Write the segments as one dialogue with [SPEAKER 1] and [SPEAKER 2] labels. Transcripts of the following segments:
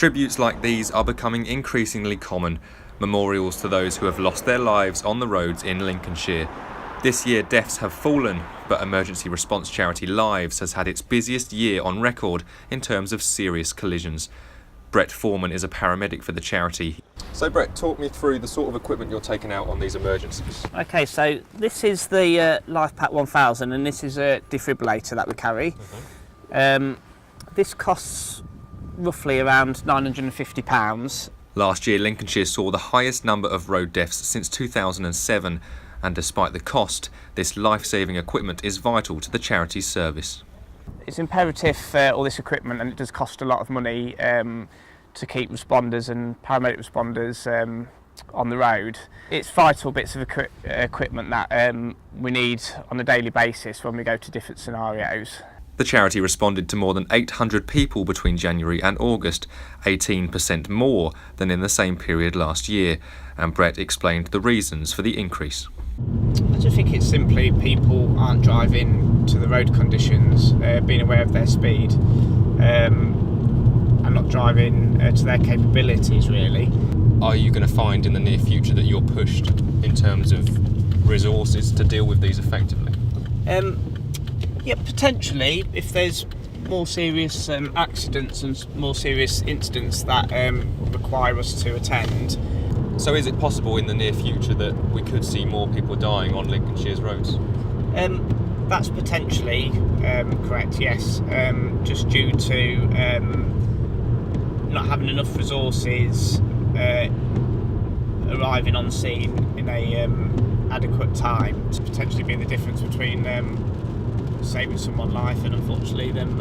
[SPEAKER 1] Tributes like these are becoming increasingly common, memorials to those who have lost their lives on the roads in Lincolnshire. This year deaths have fallen, but emergency response charity Lives has had its busiest year on record in terms of serious collisions. Brett Foreman is a paramedic for the charity. So Brett, talk me through the sort of equipment you're taking out on these emergencies.
[SPEAKER 2] Okay, so this is the LifePack 1000 and this is a defibrillator that we carry. This costs roughly around £950.
[SPEAKER 1] Last year Lincolnshire saw the highest number of road deaths since 2007, and despite the cost, this life-saving equipment is vital to the charity's service.
[SPEAKER 2] It's imperative all this equipment, and it does cost a lot of money to keep responders and paramedic responders on the road. It's vital bits of equipment that we need on a daily basis when we go to different scenarios.
[SPEAKER 1] The charity responded to more than 800 people between January and August, 18% more than in the same period last year, and Brett explained the reasons for the increase.
[SPEAKER 2] I just think it's simply people aren't driving to the road conditions, being aware of their speed, and not driving to their capabilities really.
[SPEAKER 1] Are you going to find in the near future that you're pushed in terms of resources to deal with these effectively?
[SPEAKER 2] Yeah, potentially, if there's more serious accidents and more serious incidents that require us to attend.
[SPEAKER 1] So is it possible in the near future that we could see more people dying on Lincolnshire's roads?
[SPEAKER 2] That's potentially correct, yes. Just due to not having enough resources arriving on scene in a adequate time to potentially be the difference between saving someone's life and unfortunately them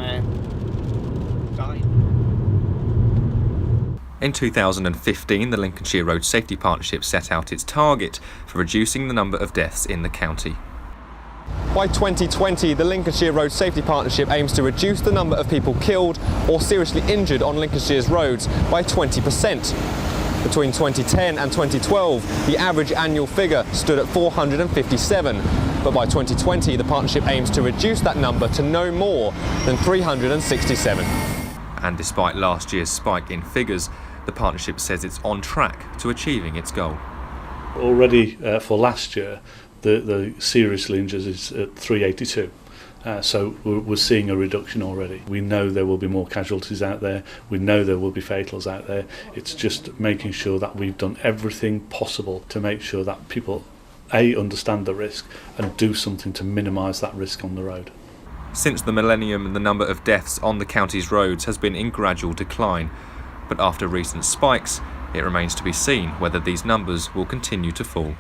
[SPEAKER 2] dying.
[SPEAKER 1] In 2015, the Lincolnshire Road Safety Partnership set out its target for reducing the number of deaths in the county. By 2020, the Lincolnshire Road Safety Partnership aims to reduce the number of people killed or seriously injured on Lincolnshire's roads by 20%. Between 2010 and 2012, the average annual figure stood at 457, but by 2020, the partnership aims to reduce that number to no more than 367. And despite last year's spike in figures, the partnership says it's on track to achieving its goal.
[SPEAKER 3] Already for last year, the seriously injured is at 382. So we're seeing a reduction already. We know there will be more casualties out there. We know there will be fatals out there. It's just making sure that we've done everything possible to make sure that people, A, understand the risk and do something to minimise that risk on the road.
[SPEAKER 1] Since the millennium, the number of deaths on the county's roads has been in gradual decline. But after recent spikes, it remains to be seen whether these numbers will continue to fall.